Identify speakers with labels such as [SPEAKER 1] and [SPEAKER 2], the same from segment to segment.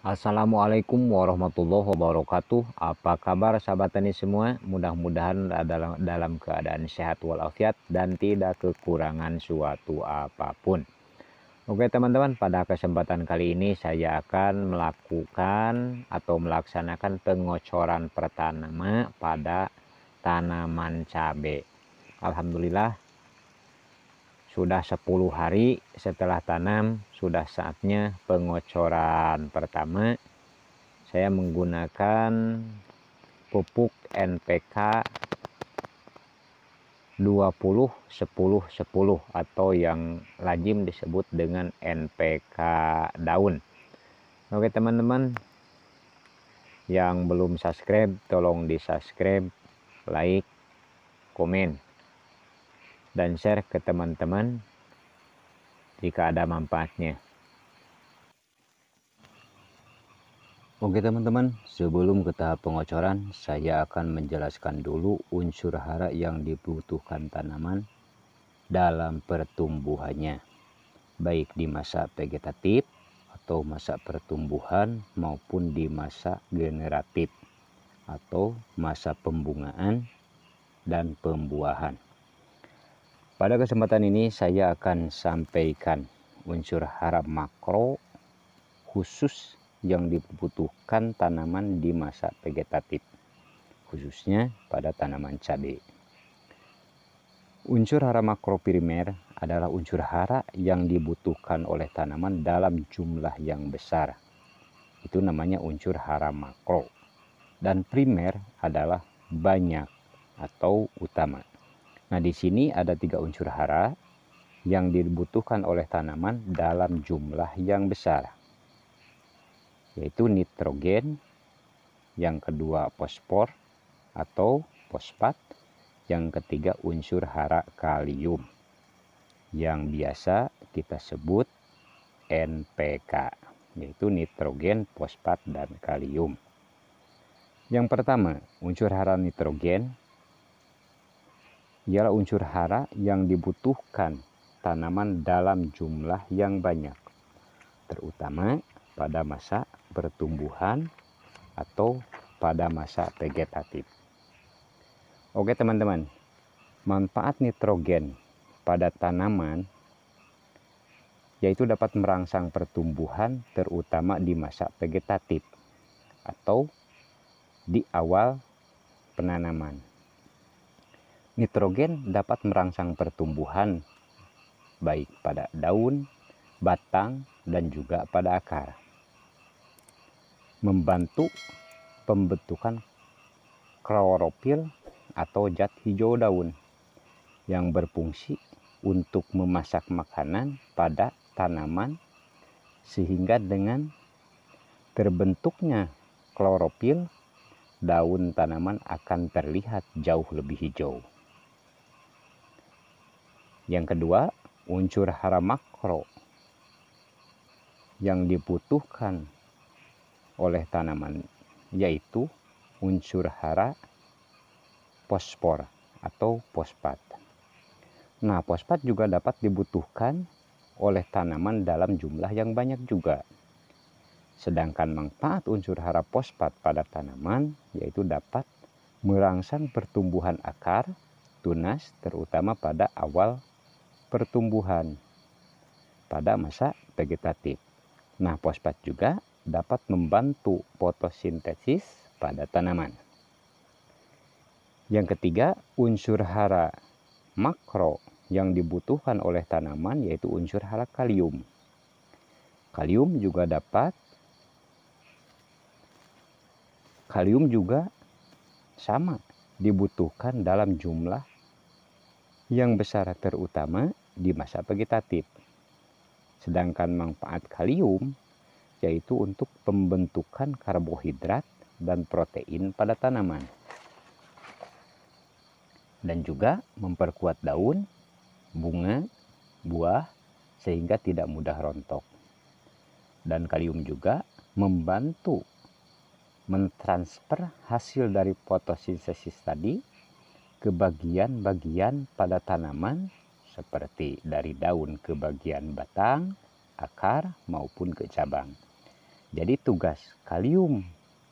[SPEAKER 1] Assalamualaikum warahmatullahi wabarakatuh. Apa kabar sahabat tani semua? Mudah-mudahan dalam keadaan sehat walafiat dan tidak kekurangan suatu apapun. Oke teman-teman, pada kesempatan kali ini saya akan melakukan atau melaksanakan pengocoran pertama pada tanaman cabai. Alhamdulillah sudah 10 hari setelah tanam, sudah saatnya pengocoran pertama. Saya menggunakan pupuk NPK 20-10-10 atau yang lazim disebut dengan NPK daun. Oke teman-teman, yang belum subscribe tolong di subscribe, like, komen, dan share ke teman-teman jika ada manfaatnya. Oke teman-teman, sebelum ke tahap pengocoran, saya akan menjelaskan dulu unsur hara yang dibutuhkan tanaman dalam pertumbuhannya, baik di masa vegetatif atau masa pertumbuhan maupun di masa generatif atau masa pembungaan dan pembuahan. Pada kesempatan ini saya akan sampaikan unsur hara makro khusus yang dibutuhkan tanaman di masa vegetatif, khususnya pada tanaman cabai. Unsur hara makro primer adalah unsur hara yang dibutuhkan oleh tanaman dalam jumlah yang besar. Itu namanya unsur hara makro. Dan primer adalah banyak atau utama. Nah, di sini ada 3 unsur hara yang dibutuhkan oleh tanaman dalam jumlah yang besar, yaitu nitrogen, yang kedua fosfor atau fosfat, yang ketiga unsur hara kalium yang biasa kita sebut NPK, yaitu nitrogen, fosfat, dan kalium. Yang pertama, unsur hara nitrogen ialah unsur hara yang dibutuhkan tanaman dalam jumlah yang banyak, terutama pada masa pertumbuhan atau pada masa vegetatif. Oke teman-teman, manfaat nitrogen pada tanaman yaitu dapat merangsang pertumbuhan terutama di masa vegetatif atau di awal penanaman. Nitrogen dapat merangsang pertumbuhan baik pada daun, batang, dan juga pada akar. Membantu pembentukan klorofil atau zat hijau daun yang berfungsi untuk memasak makanan pada tanaman, sehingga dengan terbentuknya klorofil, daun tanaman akan terlihat jauh lebih hijau. Yang kedua, unsur hara makro yang dibutuhkan oleh tanaman yaitu unsur hara fosfor atau fosfat. Nah, fosfat juga dapat dibutuhkan oleh tanaman dalam jumlah yang banyak juga. Sedangkan manfaat unsur hara fosfat pada tanaman yaitu dapat merangsang pertumbuhan akar, tunas, terutama pada awal pertumbuhan pada masa vegetatif. Nah, fosfat juga dapat membantu fotosintesis pada tanaman. Yang ketiga, unsur hara makro yang dibutuhkan oleh tanaman yaitu unsur hara kalium. Kalium juga sama dibutuhkan dalam jumlah yang besar, terutama di masa vegetatif. Sedangkan manfaat kalium yaitu untuk pembentukan karbohidrat dan protein pada tanaman, dan juga memperkuat daun, bunga, buah sehingga tidak mudah rontok. Dan kalium juga membantu mentransfer hasil dari fotosintesis tadi ke bagian-bagian pada tanaman, seperti dari daun ke bagian batang, akar, maupun ke cabang. Jadi tugas kalium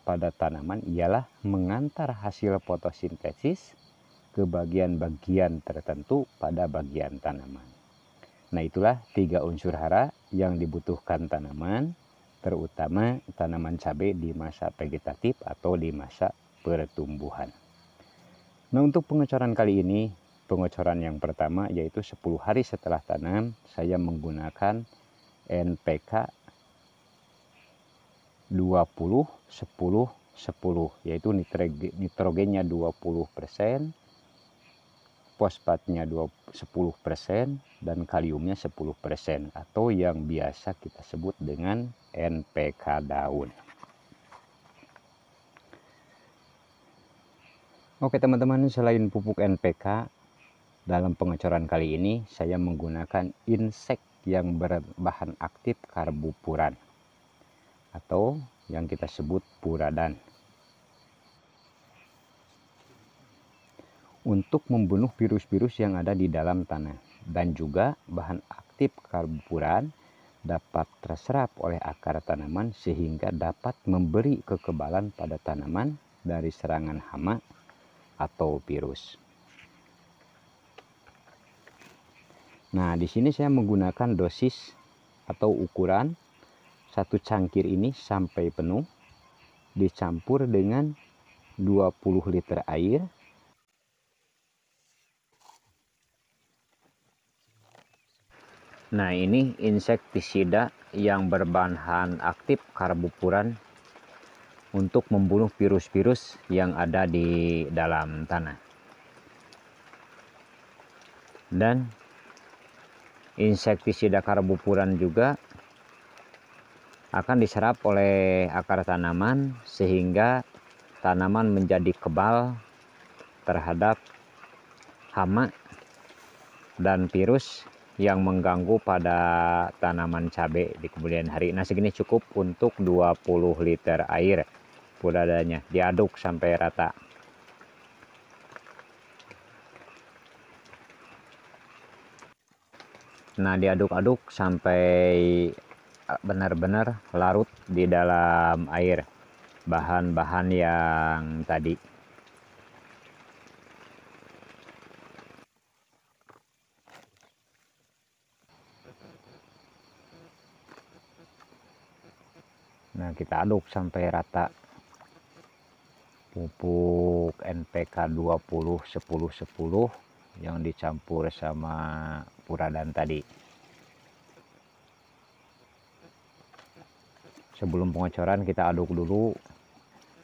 [SPEAKER 1] pada tanaman ialah mengantar hasil fotosintesis ke bagian-bagian tertentu pada bagian tanaman. Nah, itulah 3 unsur hara yang dibutuhkan tanaman, terutama tanaman cabai di masa vegetatif atau di masa pertumbuhan. Nah, untuk pengecoran kali ini, pengecoran yang pertama yaitu 10 hari setelah tanam, saya menggunakan NPK 20 10 10, yaitu nitrogennya 20%, fosfatnya 10%, dan kaliumnya 10%, atau yang biasa kita sebut dengan NPK daun. Oke teman-teman, selain pupuk NPK, dalam pengecoran kali ini saya menggunakan insek yang berbahan aktif karbopuran atau yang kita sebut puradan untuk membunuh virus-virus yang ada di dalam tanah. Dan juga bahan aktif karbopuran dapat terserap oleh akar tanaman sehingga dapat memberi kekebalan pada tanaman dari serangan hama atau virus. Nah, di sini saya menggunakan dosis atau ukuran 1 cangkir ini sampai penuh, dicampur dengan 20 liter air. Nah, ini insektisida yang berbahan aktif karbopuran untuk membunuh virus-virus yang ada di dalam tanah. Dan insektisida karbopuran juga akan diserap oleh akar tanaman sehingga tanaman menjadi kebal terhadap hama dan virus yang mengganggu pada tanaman cabai di kemudian hari. Nah, segini cukup untuk 20 liter air puradanya, diaduk sampai rata. Nah, diaduk-aduk sampai benar-benar larut di dalam air bahan-bahan yang tadi. Nah, kita aduk sampai rata pupuk NPK 20 10 10 yang dicampur sama puradan tadi. Sebelum pengecoran kita aduk dulu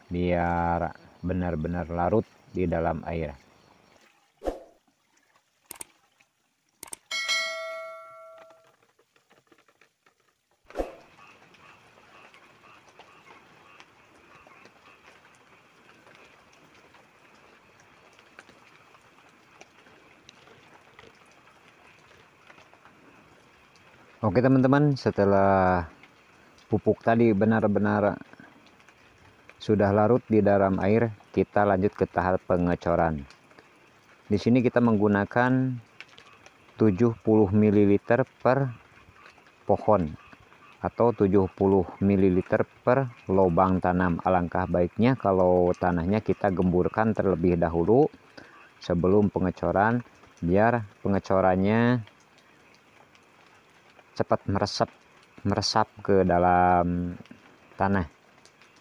[SPEAKER 1] biar benar-benar larut di dalam air. Oke teman-teman, setelah pupuk tadi benar-benar sudah larut di dalam air, kita lanjut ke tahap pengecoran. Di sini kita menggunakan 70 ml per pohon atau 70 ml per lubang tanam. Alangkah baiknya kalau tanahnya kita gemburkan terlebih dahulu sebelum pengecoran, biar pengecorannya cepat meresap ke dalam tanah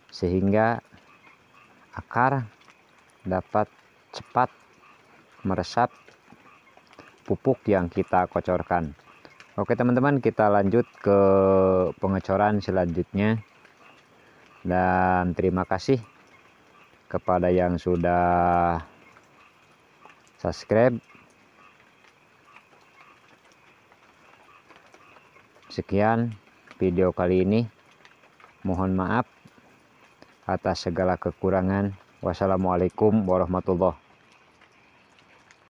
[SPEAKER 1] sehingga akar dapat cepat meresap pupuk yang kita kocorkan. Oke teman-teman, kita lanjut ke pengecoran selanjutnya, dan terima kasih kepada yang sudah subscribe. Sekian video kali ini, mohon maaf atas segala kekurangan. Wassalamualaikum warahmatullahi wabarakatuh.